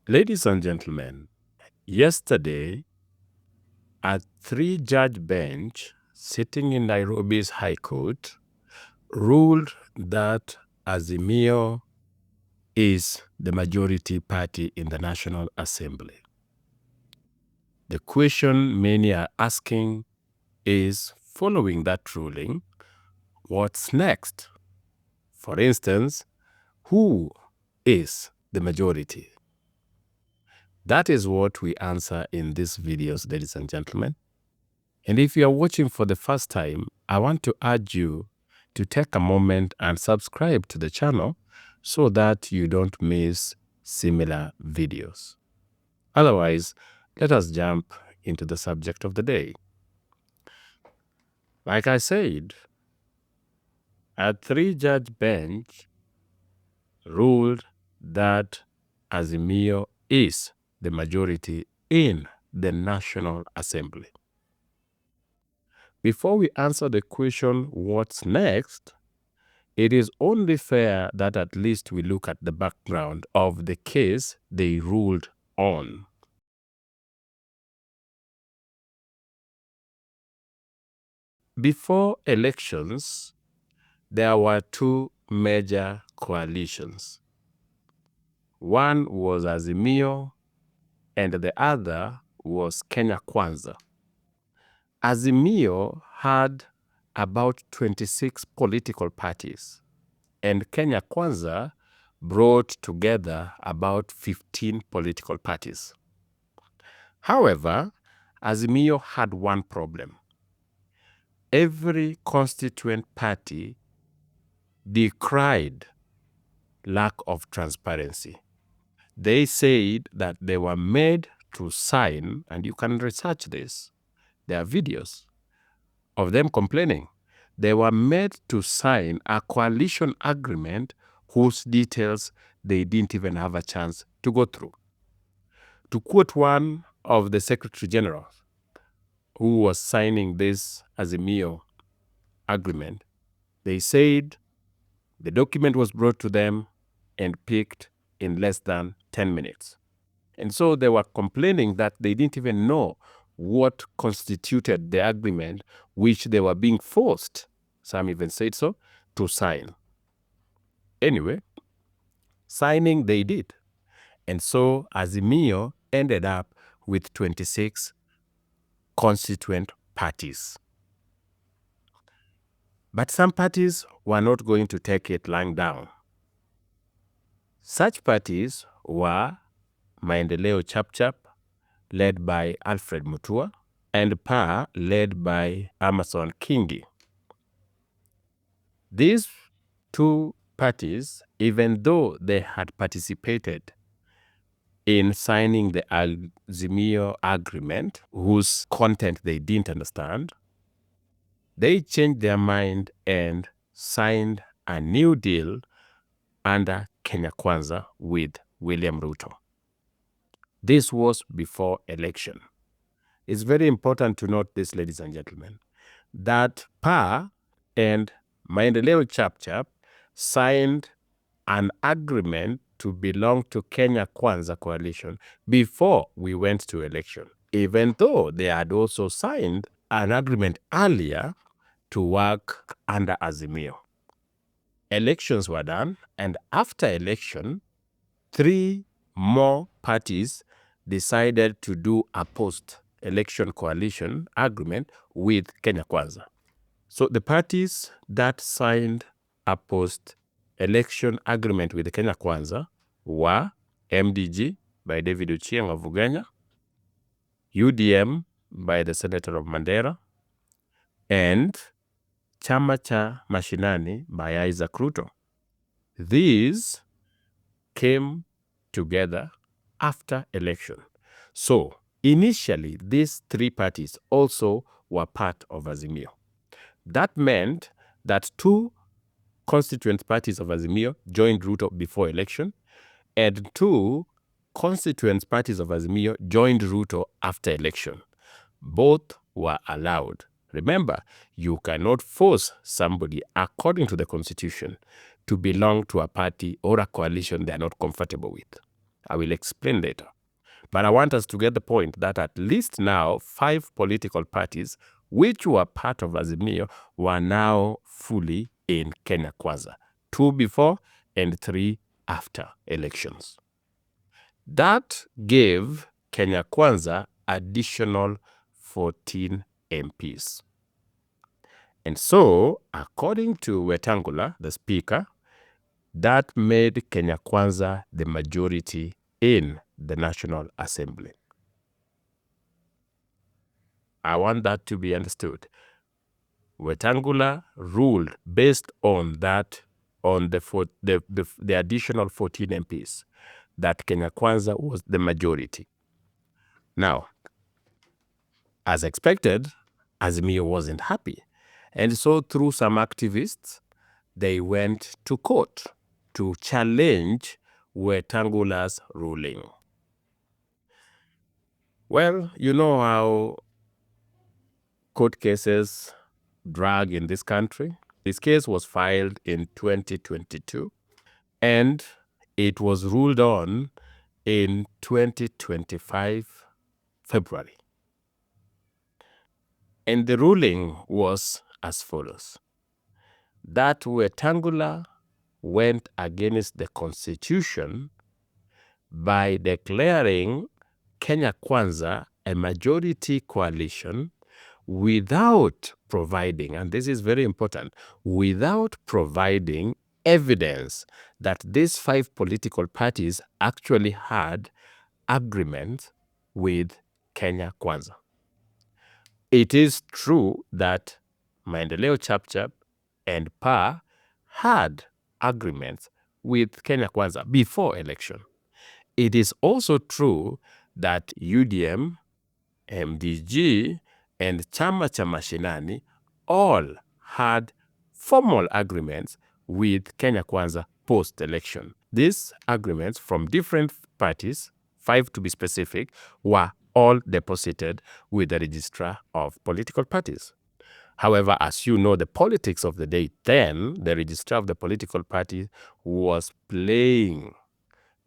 Ladies and gentlemen, yesterday, a 3-judge bench sitting in Nairobi's High Court ruled that Azimio is the majority party in the National Assembly. The question many are asking is, following that ruling, what's next? For instance, who is the majority? That is what we answer in these videos, ladies and gentlemen. And if you are watching for the first time, I want to urge you to take a moment and subscribe to the channel so that you don't miss similar videos. Otherwise, let us jump into the subject of the day. Like I said, a 3-judge bench ruled that Azimio is the majority in the National Assembly. Before we answer the question, what's next, it is only fair that at least we look at the background of the case they ruled on. Before elections, there were 2 major coalitions. One was Azimio and the other was Kenya Kwanza. Azimio had about 26 political parties, and Kenya Kwanza brought together about 15 political parties. However, Azimio had one problem. Every constituent party decried lack of transparency. They said that they were made to sign, and you can research this, there are videos of them complaining. They were made to sign a coalition agreement whose details they didn't even have a chance to go through. To quote one of the Secretary General who was signing this Azimio agreement, they said the document was brought to them and picked in less than 10 minutes. And so they were complaining that they didn't even know what constituted the agreement which they were being forced, some even said so, to sign. Anyway, signing they did. And so Azimio ended up with 26 constituent parties. But some parties were not going to take it lying down. Such parties were Maendeleo Chapchap, led by Alfred Mutua, and PA, led by Amason Kingi. These 2 parties, even though they had participated in signing the Azimio agreement, whose content they didn't understand, they changed their mind and signed a new deal under Kenya Kwanza with William Ruto. This was before election. It's very important to note this, ladies and gentlemen, that PA and Maendeleo Chapchap signed an agreement to belong to Kenya Kwanza coalition before we went to election, even though they had also signed an agreement earlier to work under Azimio. Elections were done, and after election, 3 more parties decided to do a post-election coalition agreement with Kenya Kwanza. So the parties that signed a post-election agreement with Kenya Kwanza were MDG by David Ochieng of Ugenya, UDM by the Senator of Mandera, and Chama cha Mashinani by Isaac Ruto. These came together after election. So initially, these 3 parties also were part of Azimio. That meant that 2 constituent parties of Azimio joined Ruto before election, and 2 constituent parties of Azimio joined Ruto after election. Both were allowed. Remember, you cannot force somebody, according to the Constitution, to belong to a party or a coalition they are not comfortable with. I will explain later. But I want us to get the point that at least now 5 political parties which were part of Azimio were now fully in Kenya Kwanza. 2 before and 3 after elections. That gave Kenya Kwanza additional 14 MPs. And so, according to Wetangula, the speaker, that made Kenya Kwanza the majority in the National Assembly. I want that to be understood. Wetangula ruled based on that, on the additional 14 MPs, that Kenya Kwanza was the majority. Now, as expected, Azimio wasn't happy. And so through some activists, they went to court to challenge Wetangula's ruling. Well, you know how court cases drag in this country. This case was filed in 2022 and it was ruled on in 2025 February. And the ruling was as follows: that Wetangula went against the Constitution by declaring Kenya Kwanza a majority coalition without providing, and this is very important, without providing evidence that these 5 political parties actually had agreement with Kenya Kwanza. It is true that Maendeleo Chapchap and PA had agreements with Kenya Kwanza before election. It is also true that UDM, MDG, and Chama cha Mashinani all had formal agreements with Kenya Kwanza post-election. These agreements from different parties, 5 to be specific, were all deposited with the registrar of political parties. However, as you know, the politics of the day then, the registrar of the political party was playing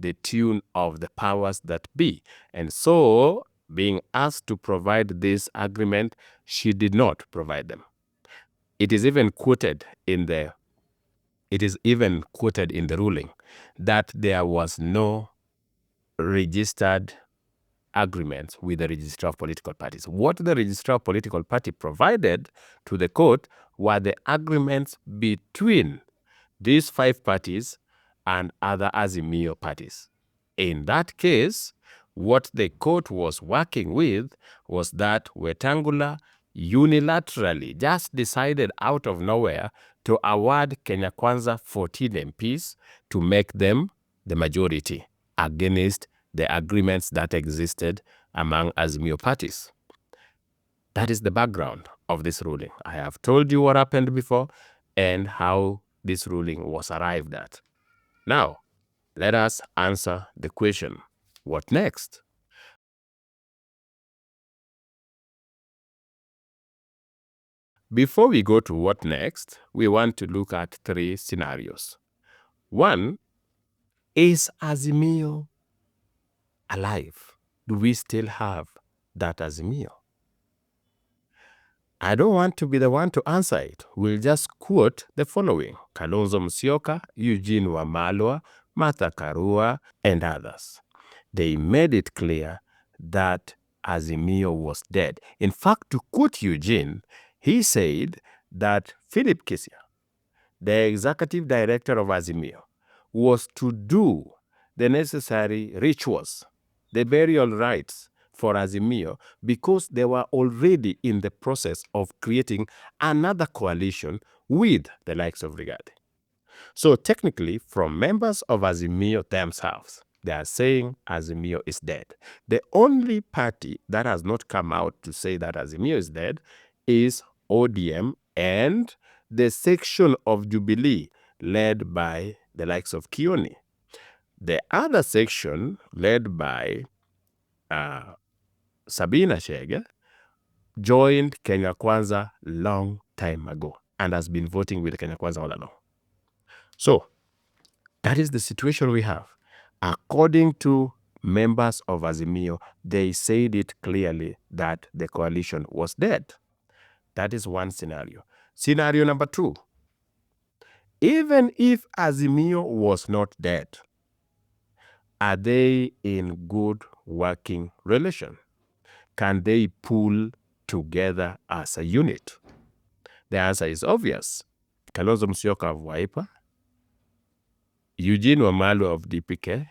the tune of the powers that be. And so, being asked to provide this agreement, she did not provide them. It is even quoted in the ruling that there was no registered agreement with the registrar of political parties. What the registrar of political party provided to the court were the agreements between these 5 parties and other Azimio parties. In that case, what the court was working with was that Wetangula unilaterally just decided out of nowhere to award Kenya Kwanza 14 MPs to make them the majority against the agreements that existed among Azimio parties. That is the background of this ruling. I have told you what happened before and how this ruling was arrived at. Now, let us answer the question, what next? Before we go to what next, we want to look at 3 scenarios. 1, is Azimio alive? Do we still have that Azimio? I don't want to be the one to answer it. We'll just quote the following: Kalonzo Musyoka, Eugene Wamalwa, Martha Karua, and others. They made it clear that Azimio was dead. In fact, to quote Eugene, he said that Philip Kisia, the executive director of Azimio, was to do the necessary rituals, the burial rites for Azimio, because they were already in the process of creating another coalition with the likes of Rigathi. So technically, from members of Azimio themselves, they are saying Azimio is dead. The only party that has not come out to say that Azimio is dead is ODM and the section of Jubilee led by the likes of Kioni. The other section, led by Sabina Chege, joined Kenya Kwanza long time ago and has been voting with Kenya Kwanza all along. So, that is the situation we have. According to members of Azimio, they said it clearly that the coalition was dead. That is one scenario. Scenario number 2, even if Azimio was not dead, are they in good working relation? Can they pull together as a unit? The answer is obvious. Kalonzo Musyoka of Wiper, Eugene Wamalu of DPK,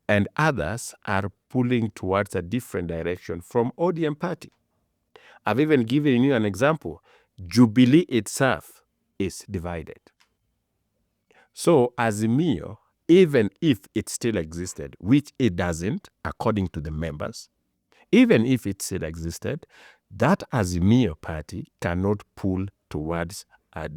and others are pulling towards a different direction from ODM party. I've even given you an example. Jubilee itself is divided. So Azimio, even if it still existed, which it doesn't, according to the members, even if it still existed, that Azimio party cannot pull towards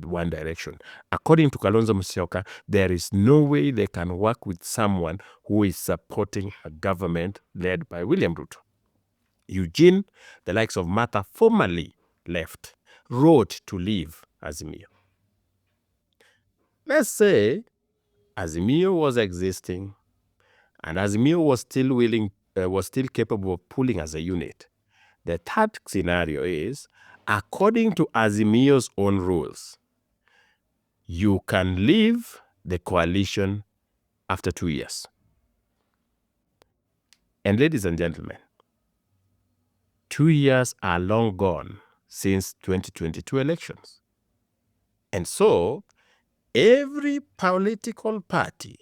one direction. According to Kalonzo Musyoka, there is no way they can work with someone who is supporting a government led by William Ruto. Eugene, the likes of Martha, formerly left, wrote to leave Azimio. Let's say Azimio was existing and Azimio was still capable of pulling as a unit. The third scenario is, according to Azimio's own rules, you can leave the coalition after 2 years. And ladies and gentlemen, 2 years are long gone since 2022 elections. And so, every political party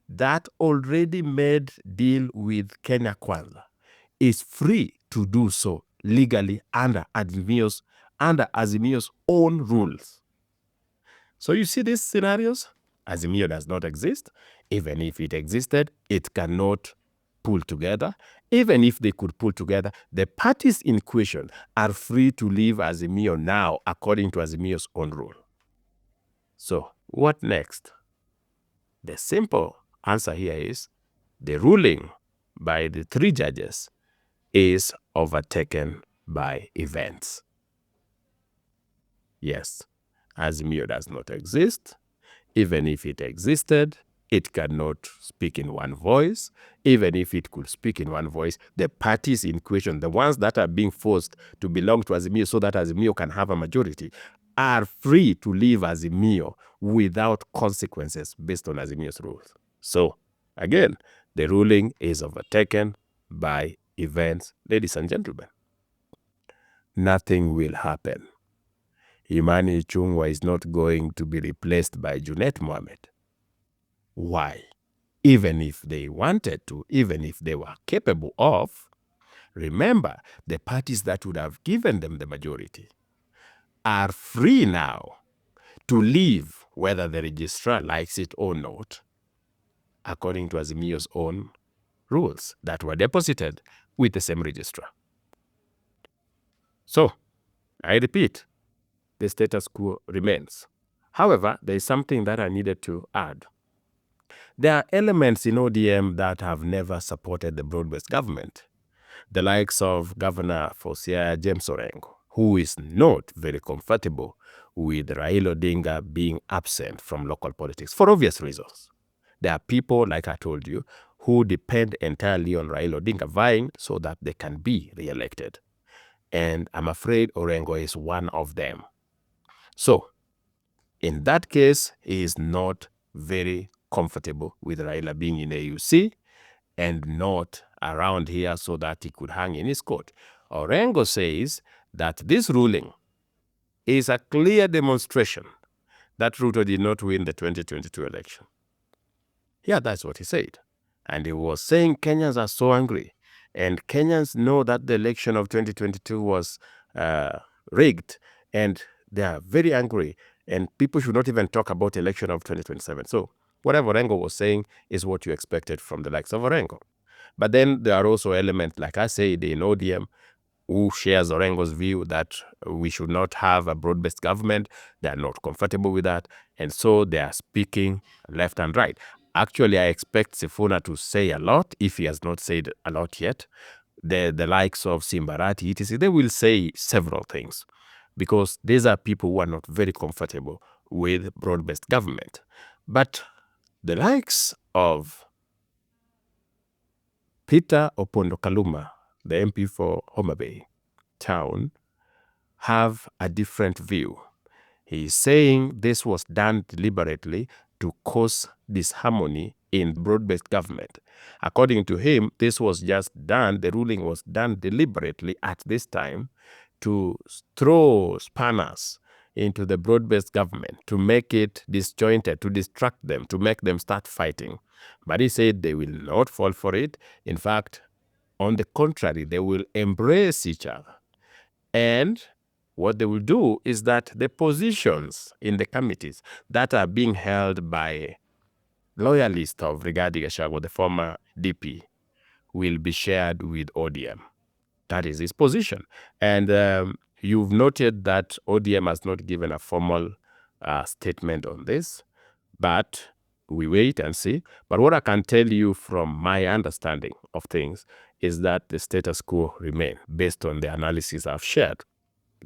that already made deal with Kenya Kwanza is free to do so legally under Azimio's own rules. So you see these scenarios? Azimio does not exist. Even if it existed, it cannot pull together. Even if they could pull together, the parties in question are free to leave Azimio now according to Azimio's own rule. So what next? The simple answer here is the ruling by the 3 judges is overtaken by events. Yes, Azimio does not exist. Even if it existed, it cannot speak in one voice. Even if it could speak in one voice, the parties in question, the ones that are being forced to belong to Azimio so that Azimio can have a majority, are free to leave Azimio without consequences based on Azimio's rules. So, again, the ruling is overtaken by events, ladies and gentlemen. Nothing will happen. Imani Ichung'wah is not going to be replaced by Junet Mohammed. Why? Even if they wanted to, even if they were capable of, remember, the parties that would have given them the majority are free now to leave, whether the registrar likes it or not, according to Azimio's own rules that were deposited with the same registrar. So, I repeat, the status quo remains. However, there is something that I needed to add. There are elements in ODM that have never supported the broad-based government. The likes of Governor for Siaya James Orengo, who is not very comfortable with Raila Odinga being absent from local politics for obvious reasons. There are people, like I told you, who depend entirely on Raila Odinga vying so that they can be re-elected. And I'm afraid Orengo is one of them. So, in that case, he is not very comfortable with Raila being in AUC and not around here so that he could hang in his coat. Orengo says that this ruling is a clear demonstration that Ruto did not win the 2022 election. Yeah, that's what he said. And he was saying Kenyans are so angry, and Kenyans know that the election of 2022 was rigged, and they are very angry, and people should not even talk about election of 2027. So whatever Orengo was saying is what you expected from the likes of Orengo. But then there are also elements, like I said, in ODM, who shares Orengo's view that we should not have a broad-based government. They are not comfortable with that. And so they are speaking left and right. Actually, I expect Sifuna to say a lot, if he has not said a lot yet. The likes of Simbarati, etc., they will say several things because these are people who are not very comfortable with broad-based government. But the likes of Peter Opondo Kaluma, the MP for Homa Bay town, have a different view. He is saying this was done deliberately to cause disharmony in broad-based government. According to him, this was just done, the ruling was done deliberately at this time to throw spanners into the broad-based government, to make it disjointed, to distract them, to make them start fighting. But he said they will not fall for it. In fact, on the contrary, they will embrace each other. And what they will do is that the positions in the committees that are being held by loyalists of Rigathi Gachagua, the former DP, will be shared with ODM. That is his position. And you've noted that ODM has not given a formal statement on this, but we wait and see. But what I can tell you from my understanding of things is that the status quo remains based on the analysis I've shared.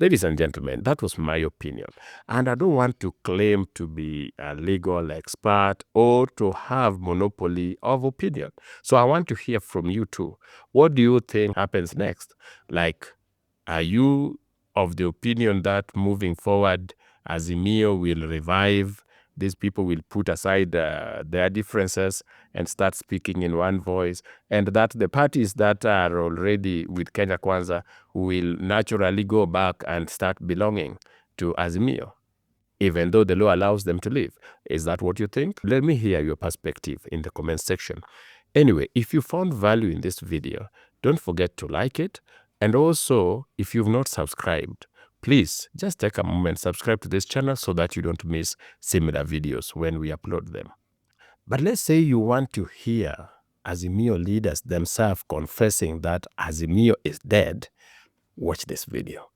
Ladies and gentlemen, that was my opinion. And I don't want to claim to be a legal expert or to have monopoly of opinion. So I want to hear from you too. What do you think happens next? Like, are you of the opinion that moving forward, Azimio will revive? These people will put aside their differences and start speaking in one voice, and that the parties that are already with Kenya Kwanza will naturally go back and start belonging to Azimio, even though the law allows them to leave. Is that what you think? Let me hear your perspective in the comment section. Anyway, if you found value in this video, don't forget to like it. And also, if you've not subscribed, please just take a moment, subscribe to this channel so that you don't miss similar videos when we upload them. But let's say you want to hear Azimio leaders themselves confessing that Azimio is dead. Watch this video.